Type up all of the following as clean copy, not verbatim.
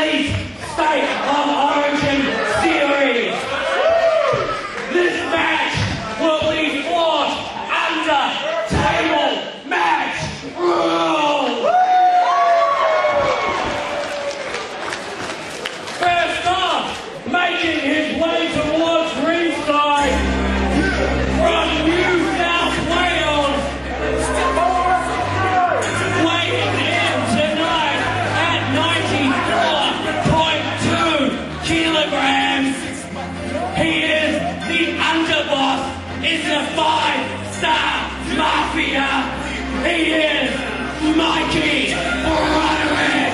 Elite State of Origin Series. This match will be fought under table match rules. First off, making his way towards ringside from New South Wales, weighing in tonight at 94.2 kilograms. He is the underboss in the 5-Star Mafia. He is Mikey Broderick.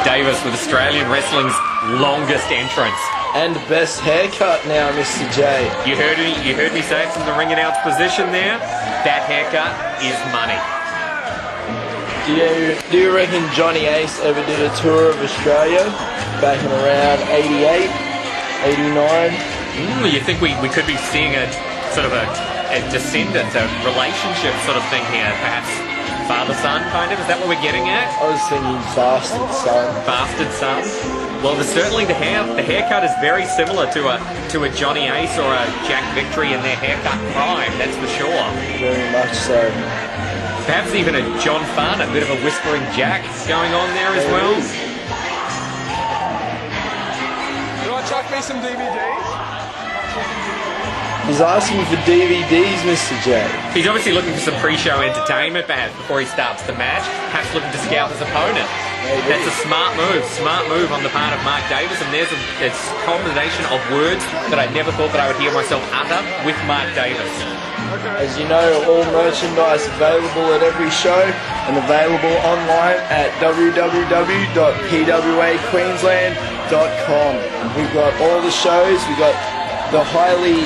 Davis with Australian wrestling's longest entrance. And best haircut now, Mr. J. You heard me say it from the ring announce position there. That haircut is money. Do you reckon Johnny Ace ever did a tour of Australia back in around 88, 89? You think we could be seeing a sort of a descendant, a relationship sort of thing here, perhaps? Father-son, kind of? Is that what we're getting at? I was thinking bastard son. Bastard son? Well, there's certainly the haircut is very similar to a Johnny Ace or a Jack Victory in their haircut prime, that's for sure. Very much so. Perhaps even a John Fun, a bit of a Whispering Jack going on there as well. You want to chuck me some DVDs? He's asking for DVDs, Mr. J. He's obviously looking for some pre-show entertainment, perhaps, before he starts the match. Perhaps looking to scout his opponent. Maybe. That's a smart move on the part of Mark Davis, and there's a combination of words that I never thought that I would hear myself utter with Mark Davis. As you know, all merchandise available at every show and available online at www.pwaqueensland.com. We've got all the shows. We've got the highly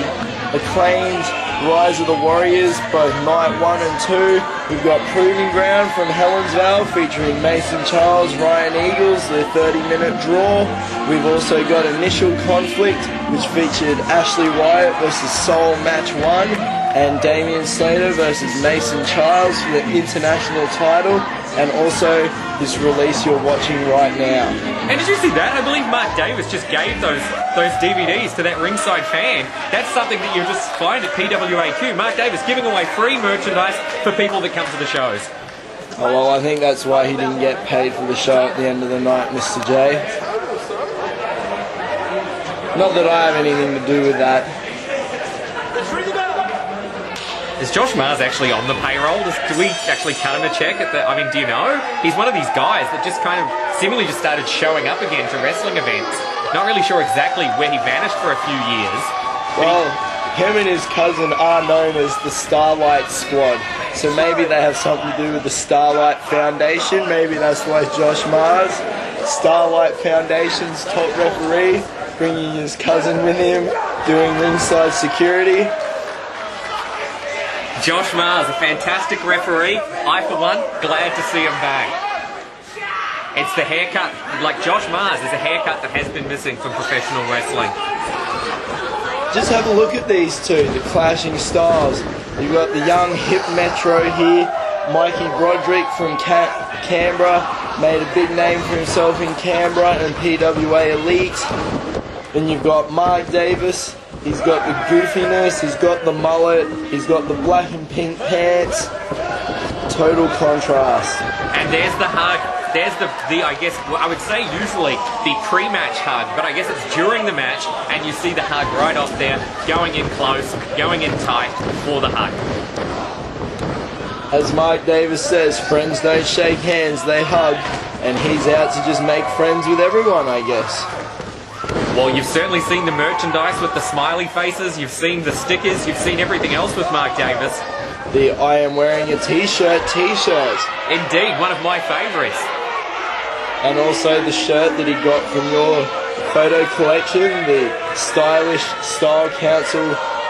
acclaimed Rise of the Warriors, both night 1 and 2. We've got Proving Ground from Helensvale featuring Mason Charles, Ryan Eagles, their 30-minute draw. We've also got Initial Conflict, which featured Ashley Wyatt versus Soul Match 1 and Damian Slater versus Mason Charles for the international title, and also this release you're watching right now. And did you see that? I believe Mark Davis just gave those DVDs to that ringside fan. That's something that you'll just find at PWAQ. Mark Davis giving away free merchandise for people that come to the shows. Oh, well, I think that's why he didn't get paid for the show at the end of the night, Mr. J. Not that I have anything to do with that. Is Josh Mars actually on the payroll? Do we actually cut him a check at the... I mean, do you know? He's one of these guys that just kind of seemingly just started showing up again to wrestling events. Not really sure exactly where he vanished for a few years. Well, him and his cousin are known as the Starlight Squad. So maybe they have something to do with the Starlight Foundation. Maybe that's why Josh Mars Starlight Foundation's top referee, bringing his cousin with him, doing ringside security. Josh Mars, a fantastic referee. I, for one, glad to see him back. It's the haircut. Like, Josh Mars is a haircut that has been missing from professional wrestling. Just have a look at these two, the clashing styles. You've got the young hip metro here, Mikey Broderick from Canberra, made a big name for himself in Canberra and PWA Elite. Then you've got Mark Davis, he's got the goofiness, he's got the mullet, he's got the black and pink pants. Total contrast. And there's the hug. There's the I guess, well, I would say usually the pre-match hug, but I guess it's during the match, and you see the hug right off there, going in close, going in tight for the hug. As Mike Davis says, friends don't shake hands, they hug, and he's out to just make friends with everyone, I guess. Well, you've certainly seen the merchandise with the smiley faces, you've seen the stickers, you've seen everything else with Mark Davis. The I am wearing a t-shirt t-shirt. Indeed, one of my favourites. And also the shirt that he got from your photo collection, the stylish Style Council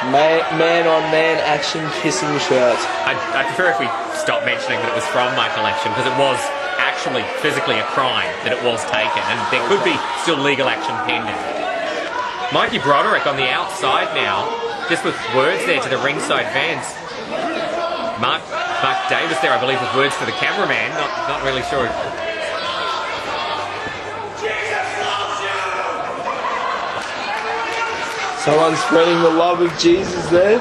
man-on-man action kissing shirt. I prefer if we stop mentioning that it was from my collection, because it was actually physically a crime that it was taken, and there could be still legal action pending. Mikey Broderick on the outside now, just with words there to the ringside fans. Mark Davis there, I believe, with words to the cameraman. Not really sure. Someone spreading the love of Jesus there.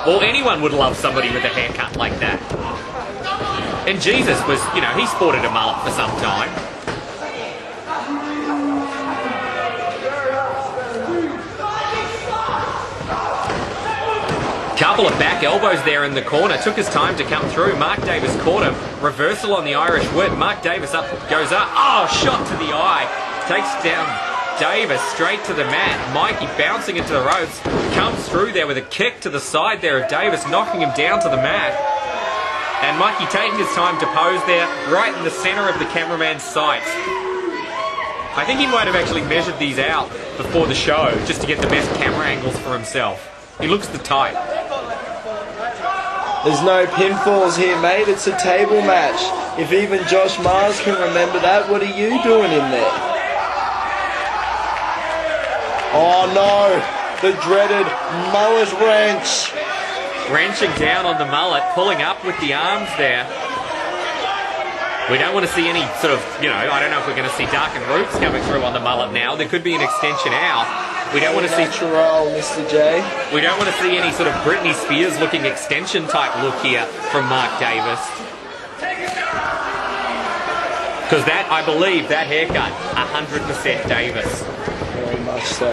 Well, anyone would love somebody with a haircut like that. And Jesus was, you know, he sported a mullet for some time. Couple of back elbows there in the corner. Took his time to come through. Mark Davis caught him. Reversal on the Irish whip. Mark Davis up, goes up. Oh, shot to the eye. Takes down Davis straight to the mat. Mikey bouncing into the ropes. Comes through there with a kick to the side there of Davis, knocking him down to the mat. And Mikey taking his time to pose there, right in the centre of the cameraman's sights. I think he might have actually measured these out before the show, just to get the best camera angles for himself. He looks the type. There's no pinfalls here, mate. It's a table match. If even Josh Mars can remember that, what are you doing in there? Oh no! The dreaded mullet wrench. Wrenching down on the mullet, pulling up with the arms there. We don't want to see any sort of, you know, I don't know if we're going to see darkened roots coming through on the mullet now. There could be an extension out. We don't want to see natural, Mr. J. We don't want to see any sort of Britney Spears looking extension type look here from Mark Davis. Because that, I believe, that haircut, 100% Davis. Very much so.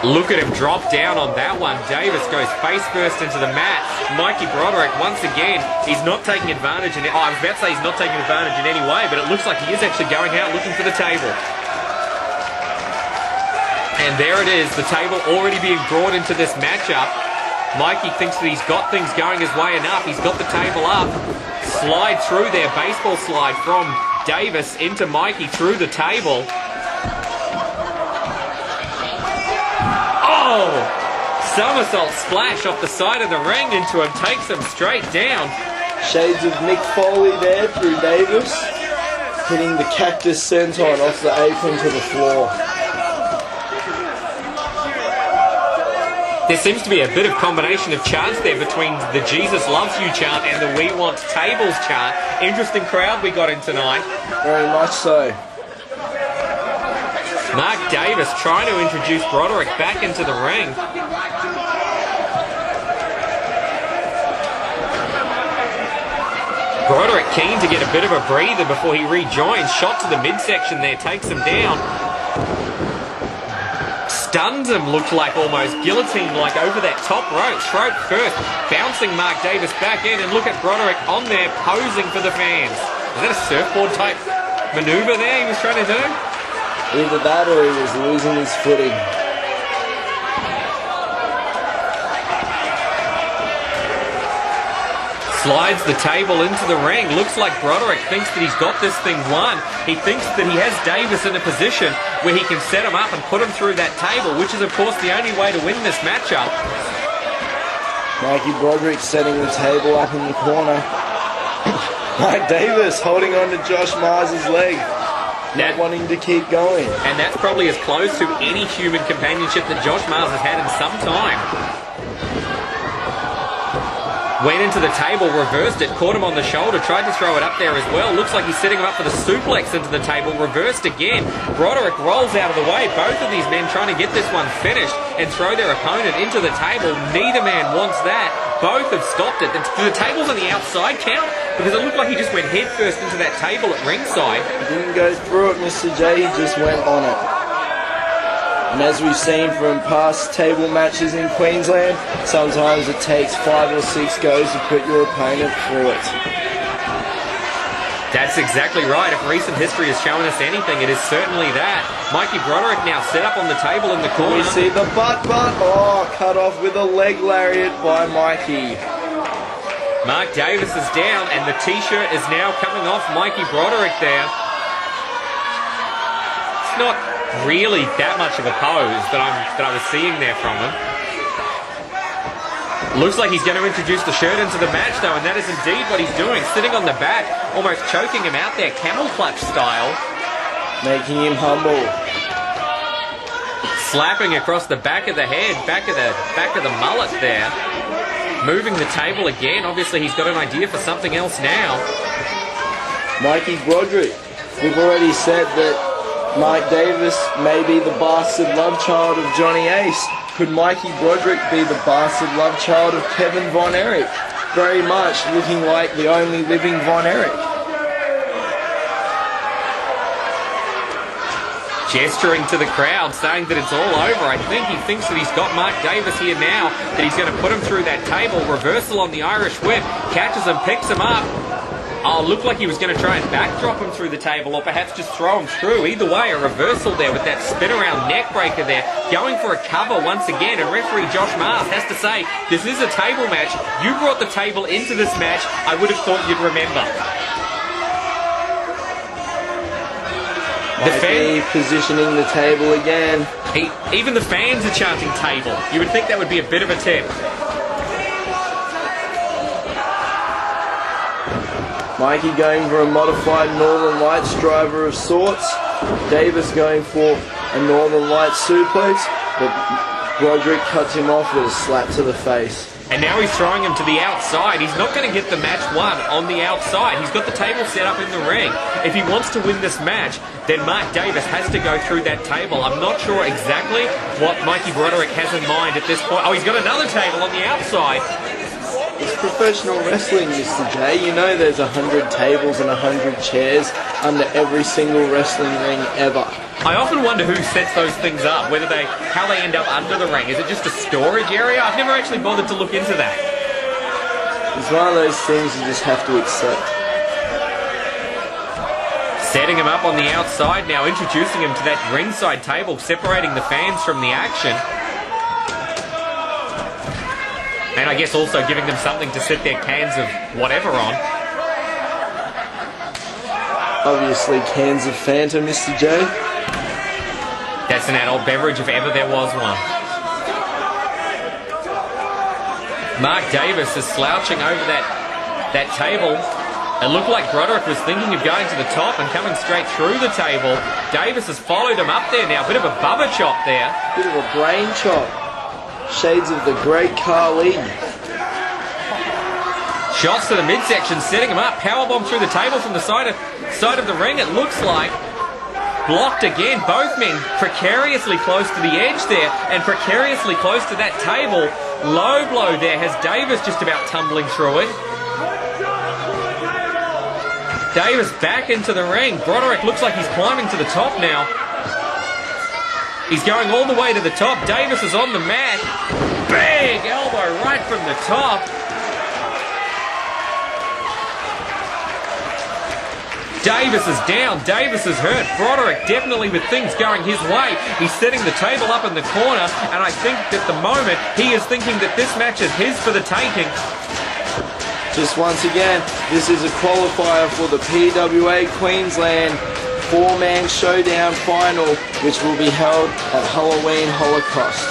Look at him drop down on that one. Davis goes face first into the mat. Mikey Broderick, once again, he's not taking advantage. I was about to say he's not taking advantage in any way, but it looks like he is actually going out looking for the table. And there it is, the table already being brought into this matchup. Mikey thinks that he's got things going his way enough. He's got the table up. Slide through there, baseball slide from Davis into Mikey through the table. Oh! Somersault splash off the side of the ring into him, takes him straight down. Shades of Mick Foley there through Davis. Hitting the cactus senton off the apron to the floor. There seems to be a bit of combination of chants there between the Jesus Loves You chant and the We Want Tables chant. Interesting crowd we got in tonight. Very much so. Mark Davis trying to introduce Broderick back into the ring. Broderick keen to get a bit of a breather before he rejoins. Shot to the midsection there, takes him down. Stuns him, looked like almost guillotine-like over that top rope. Throat first, bouncing Mark Davis back in, and look at Broderick on there posing for the fans. Is that a surfboard type maneuver there he was trying to do? Either that or he was losing his footing. Slides the table into the ring. Looks like Broderick thinks that he's got this thing won. He thinks that he has Davis in a position where he can set him up and put him through that table, which is, of course, the only way to win this matchup. Mikey Broderick setting the table up in the corner. Mike Davis holding on to Josh Mars's leg, not wanting to keep going. And that's probably as close to any human companionship that Josh Mars has had in some time. Went into the table, reversed it, caught him on the shoulder, tried to throw it up there as well. Looks like he's setting him up for the suplex into the table, reversed again. Broderick rolls out of the way. Both of these men trying to get this one finished and throw their opponent into the table. Neither man wants that. Both have stopped it. The table's on the outside count because it looked like he just went headfirst into that table at ringside. He didn't go through it, Mr. J, he just went on it. And as we've seen from past table matches in Queensland, sometimes it takes 5 or 6 goes to put your opponent through it. That's exactly right. If recent history has shown us anything, it is certainly that. Mikey Broderick now set up on the table in the corner. We see the butt. Oh, cut off with a leg lariat by Mikey. Mark Davis is down, and the t-shirt is now coming off Mikey Broderick there. It's not really that much of a pose that I was seeing there from him. Looks like he's going to introduce the shirt into the match though, and that is indeed what he's doing. Sitting on the back, almost choking him out there, camel clutch style. Making him humble. Slapping across the back of the head, back of the mullet there. Moving the table again. Obviously he's got an idea for something else now. Mikey Broderick. We've already said that Mike Davis may be the bastard love child of Johnny Ace. Could Mikey Broderick be the bastard love child of Kevin Von Erich? Very much looking like the only living Von Erich. Gesturing to the crowd, saying that it's all over. I think he thinks that he's got Mark Davis here now, that he's going to put him through that table. Reversal on the Irish whip, catches him, picks him up. Oh, looked like he was going to try and backdrop him through the table or perhaps just throw him through. Either way, a reversal there with that spin around neck breaker there. Going for a cover once again, and referee Josh Mars has to say, this is a table match. You brought the table into this match. I would have thought you'd remember. Mikey positioning the table again. Even the fans are chanting table. You would think that would be a bit of a tip. Mikey going for a modified Northern Lights driver of sorts. Davis going for a Northern Lights suplex, but Broderick cuts him off with a slap to the face. And now he's throwing him to the outside. He's not going to get the match won on the outside. He's got the table set up in the ring. If he wants to win this match, then Mark Davis has to go through that table. I'm not sure exactly what Mikey Broderick has in mind at this point. Oh, he's got another table on the outside. It's professional wrestling, Mr. J. You know there's 100 tables and 100 chairs under every single wrestling ring ever. I often wonder who sets those things up, how they end up under the ring. Is it just a storage area? I've never actually bothered to look into that. It's one of those things you just have to accept. Setting him up on the outside now, introducing him to that ringside table, separating the fans from the action. And I guess also giving them something to set their cans of whatever on. Obviously cans of Fanta, Mr. J. That's an adult beverage if ever there was one. Mark Davis is slouching over that table. It looked like Broderick was thinking of going to the top and coming straight through the table. Davis has followed him up there now. Bit of a bubba chop there. Bit of a brain chop. Shades of the great Carly. Shots to the midsection, setting him up. Powerbomb through the table from the side of the ring, it looks like. Blocked again. Both men precariously close to the edge there and precariously close to that table. Low blow there has Davis just about tumbling through it. Davis back into the ring. Broderick looks like he's climbing to the top now. He's going all the way to the top. Davis is on the mat. Big elbow right from the top. Davis is down. Davis is hurt. Broderick definitely with things going his way. He's setting the table up in the corner, and I think at the moment he is thinking that this match is his for the taking. Just once again, this is a qualifier for the PWA Queensland 4-man showdown final, which will be held at Halloween Holocaust.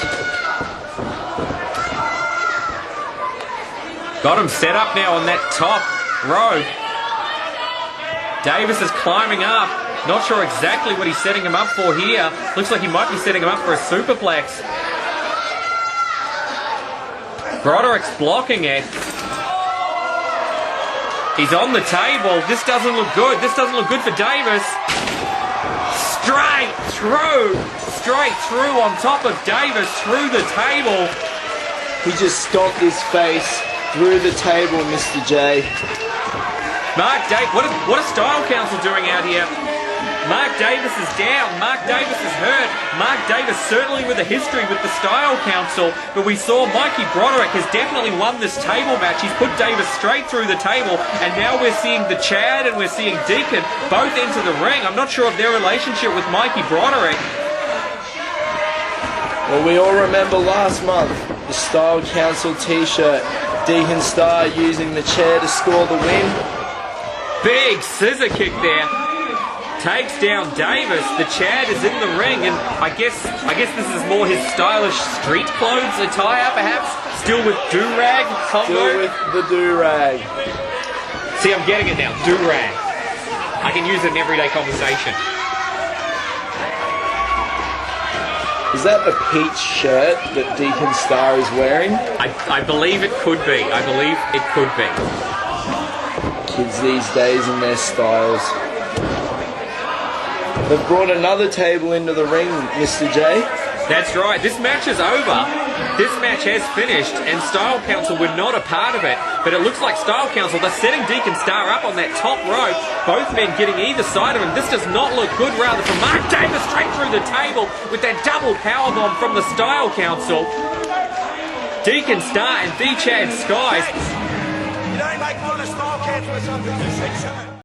Got him set up now on that top rope. Davis is climbing up. Not sure exactly what he's setting him up for here. Looks like he might be setting him up for a superplex. Broderick's blocking it. He's on the table. This doesn't look good. This doesn't look good for Davis. Straight through on top of Davis, through the table. He just stomped his face through the table, Mr. J. Mark Davis, what is Style Council doing out here? Mark Davis is down. Mark Davis is hurt. Mark Davis certainly with a history with the Style Council, but we saw Mikey Broderick has definitely won this table match. He's put Davis straight through the table, and now we're seeing the Chad and we're seeing Deacon both into the ring. I'm not sure of their relationship with Mikey Broderick. Well, we all remember last month, the Style Council t-shirt. Deacon Star using the chair to score the win. Big scissor kick there. Takes down Davis. The Chad is in the ring, and I guess this is more his stylish street clothes attire, perhaps. Still with do-rag combo. Still with the do-rag. See, I'm getting it now. Do-rag. I can use it in everyday conversation. Is that the peach shirt that Deacon Star is wearing? I believe it could be. I believe it could be. Kids these days and their styles. They've brought another table into the ring, Mr. J. That's right. This match is over. This match has finished, and Style Council were not a part of it. But it looks like Style Council, they're setting Deacon Star up on that top rope. Both men getting either side of him. This does not look good, rather, for Mark Davis straight through the table with that double powerbomb from the Style Council. Deacon Star and D. Chad Skies. You don't make fun of Style Council or something.